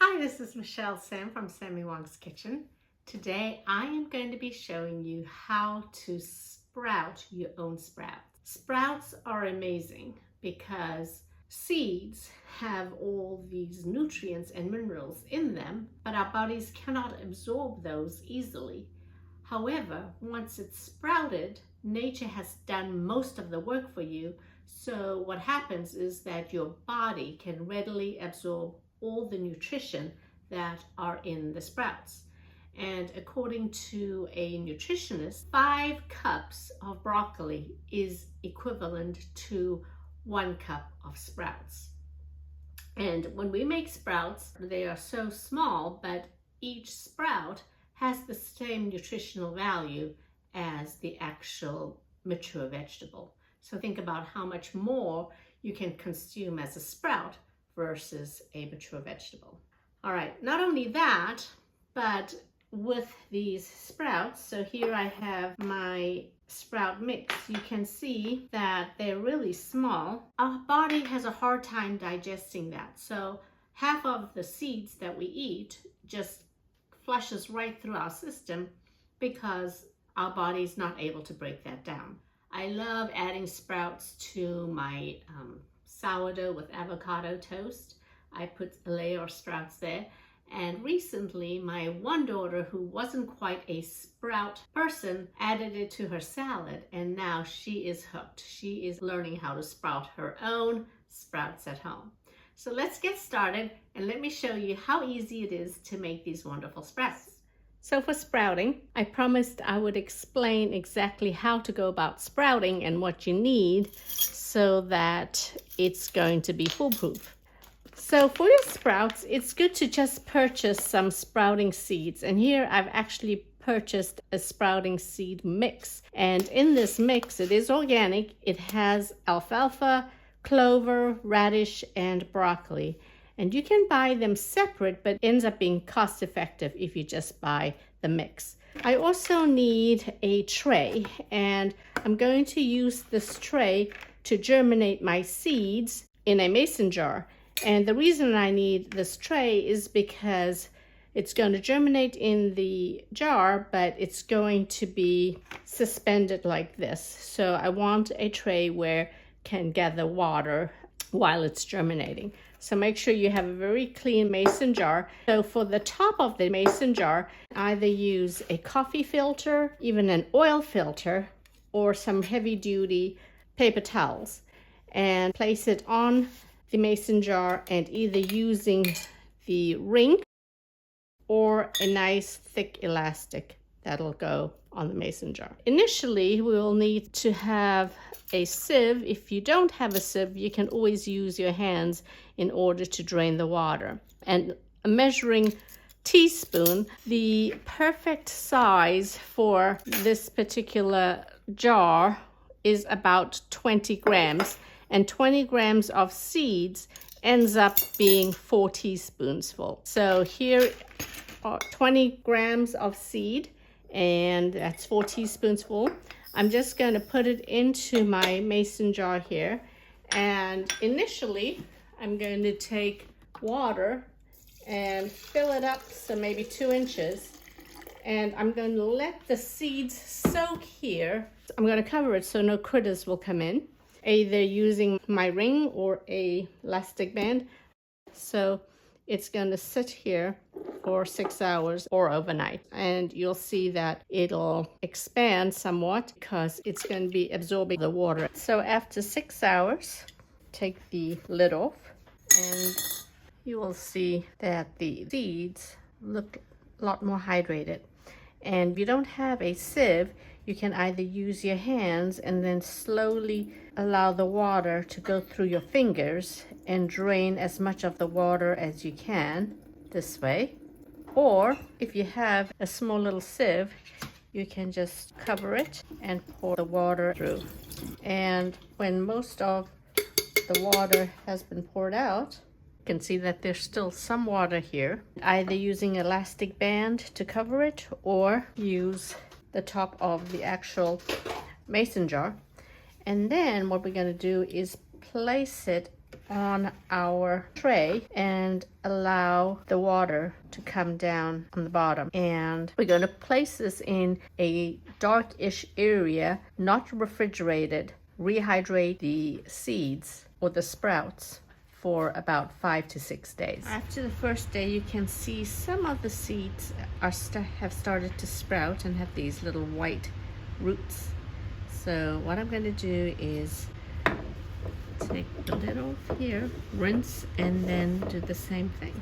Hi, this is Michelle Sam from Sammy Kitchen. Today I am going to be showing you how to sprout your own sprouts. Sprouts are amazing because seeds have all these nutrients and minerals in them, but our bodies cannot absorb those easily. However, once it's sprouted, nature has done most of the work for you. So what happens is that your body can readily absorb all the nutrition that are in the sprouts. And according to a nutritionist, 5 cups of broccoli is equivalent to 1 cup of sprouts. And when we make sprouts, they are so small, but each sprout has the same nutritional value as the actual mature vegetable. So think about how much more you can consume as a sprout versus a mature vegetable. All right, not only that, but with these sprouts, so here I have my sprout mix. You can see that they're really small. Our body has a hard time digesting that. So half of the seeds that we eat just flushes right through our system because our body is not able to break that down. I love adding sprouts to my sourdough with avocado toast. I put a layer of sprouts there. And recently, my one daughter, who wasn't quite a sprout person, added it to her salad, and now she is hooked. She is learning how to sprout her own sprouts at home. So let's get started, and let me show you how easy it is to make these wonderful sprouts. So for sprouting, I promised I would explain exactly how to go about sprouting and what you need so that it's going to be foolproof. So for your sprouts, it's good to just purchase some sprouting seeds. And here I've actually purchased a sprouting seed mix. And in this mix, it is organic. It has alfalfa, clover, radish, and broccoli. And you can buy them separate, but it ends up being cost effective if you just buy the mix. I also need a tray, and I'm going to use this tray to germinate my seeds in a mason jar. And the reason I need this tray is because it's going to germinate in the jar, but it's going to be suspended like this. So I want a tray where it can gather water while it's germinating. So make sure you have a very clean mason jar. So for the top of the mason jar, either use a coffee filter, even an oil filter, or some heavy-duty paper towels, and place it on the mason jar, and either using the ring or a nice thick elastic that'll go on the mason jar. Initially, we will need to have a sieve. If you don't have a sieve, you can always use your hands in order to drain the water. And a measuring teaspoon, the perfect size for this particular jar is about 20 grams. And 20 grams of seeds ends up being 4 teaspoons full. So here are 20 grams of seed, and that's 4 teaspoons full. I'm just going to put it into my mason jar here. And initially, I'm going to take water and fill it up, so maybe 2 inches. And I'm going to let the seeds soak here. I'm going to cover it so no critters will come in, either using my ring or a elastic band. So it's going to sit here for 6 hours or overnight. And you'll see that it'll expand somewhat because it's going to be absorbing the water. So after 6 hours, take the lid off, and you will see that the seeds look a lot more hydrated. And if you don't have a sieve, you can either use your hands and then slowly allow the water to go through your fingers and drain as much of the water as you can this way. Or if you have a small little sieve, you can just cover it and pour the water through. And when most of the water has been poured out, you can see that there's still some water here. Either using an elastic band to cover it or use the top of the actual mason jar. And then what we're going to do is place it on our tray and allow the water to come down on the bottom. And we're going to place this in a darkish area, not refrigerated, rehydrate the seeds or the sprouts for about 5 to 6 days. After the first day, you can see some of the seeds have started to sprout and have these little white roots. So what I'm going to do is take the lid off here, rinse, and then do the same thing.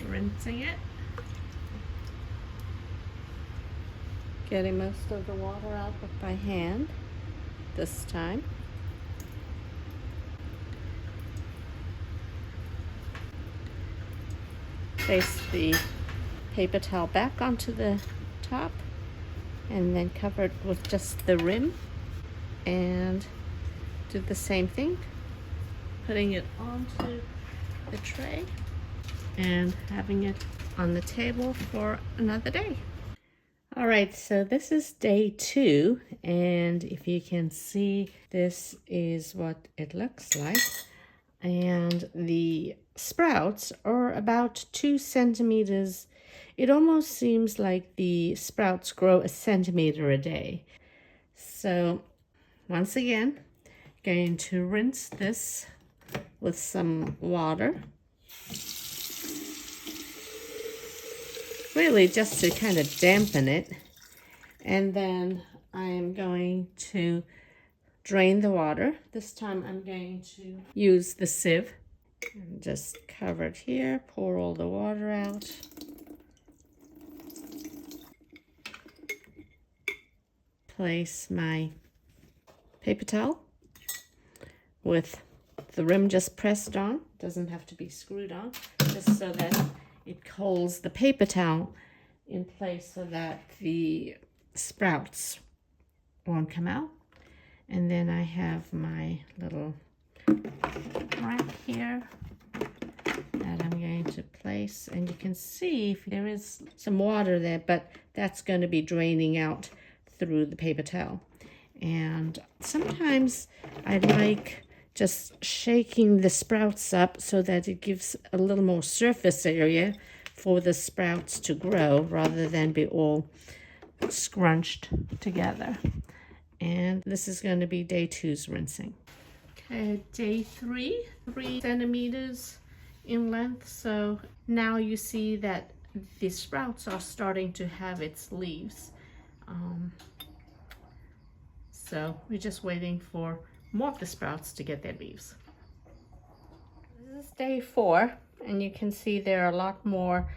Rinsing it. Getting most of the water out by hand this time. Place the paper towel back onto the top and then cover it with just the rim and do the same thing, putting it onto the tray and having it on the table for another day. All right, so this is day 2, and if you can see, this is what it looks like. And the sprouts are about 2 centimeters. It almost seems like the sprouts grow a centimeter a day. So once again, going to rinse this with some water. Really just to kind of dampen it. And then I'm going to drain the water. This time I'm going to use the sieve and just cover it here, pour all the water out. Place my paper towel with the rim just pressed on. Doesn't have to be screwed on, just so that it holds the paper towel in place so that the sprouts won't come out. And then I have my little rack here that I'm going to place. And you can see if there is some water there, but that's going to be draining out through the paper towel. And sometimes I like just shaking the sprouts up so that it gives a little more surface area for the sprouts to grow rather than be all scrunched together. And this is going to be day 2's rinsing. Okay, day 3, 3 centimeters in length. So now you see that the sprouts are starting to have its leaves. So we're just waiting for more of the sprouts to get their leaves. This is day 4, and you can see there are a lot more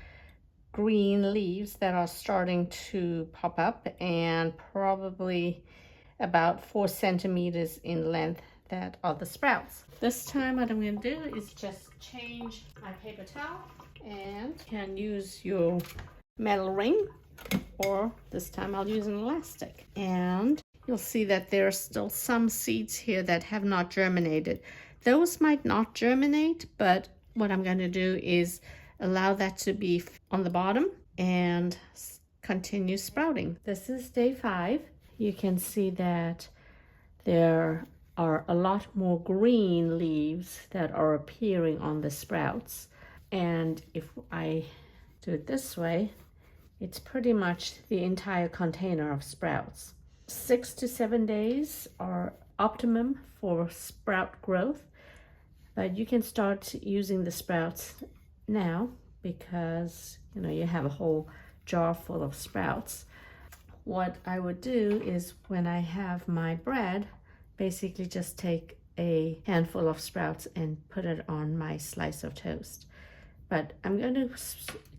green leaves that are starting to pop up, and probably about 4 centimeters in length that are the sprouts. This time what I'm going to do is just change my paper towel, and you can use your metal ring, or this time I'll use an elastic. And you'll see that there are still some seeds here that have not germinated. Those might not germinate, but what I'm going to do is allow that to be on the bottom and continue sprouting. This is day 5. You can see that there are a lot more green leaves that are appearing on the sprouts. And if I do it this way, it's pretty much the entire container of sprouts. 6 to 7 days are optimum for sprout growth, but you can start using the sprouts now because you have a whole jar full of sprouts. What I would do is when I have my bread, basically just take a handful of sprouts and put it on my slice of toast. But I'm going to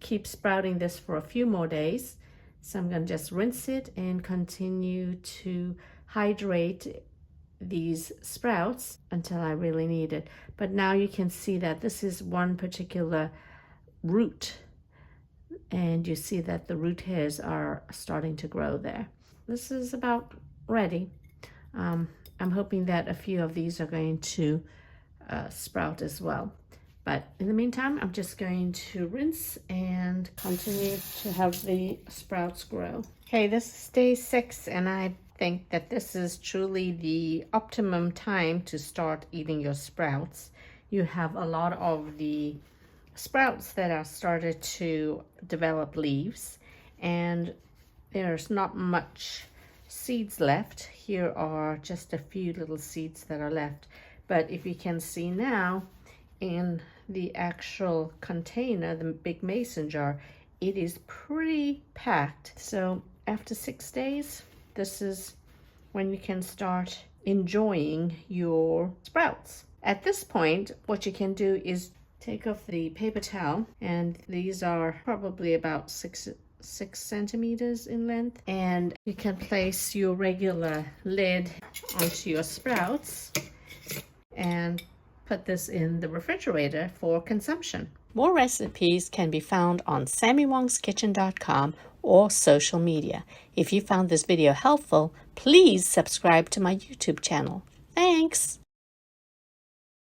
keep sprouting this for a few more days. So I'm going to just rinse it and continue to hydrate these sprouts until I really need it. But now you can see that this is one particular root, and you see that the root hairs are starting to grow there. This is about ready. I'm hoping that a few of these are going to sprout as well. But in the meantime, I'm just going to rinse and continue to have the sprouts grow. Okay, this is day 6, and I think that this is truly the optimum time to start eating your sprouts. You have a lot of the sprouts that are started to develop leaves, and there's not much seeds left. Here are just a few little seeds that are left. But if you can see now, in the actual container, the big mason jar, it is pretty packed. So after 6 days, this is when you can start enjoying your sprouts. At this point, what you can do is take off the paper towel, and these are probably about 6 centimeters in length, and you can place your regular lid onto your sprouts and put this in the refrigerator for consumption. More recipes can be found on sammywongsKitchen.com or social media. If you found this video helpful, please subscribe to my YouTube channel. Thanks!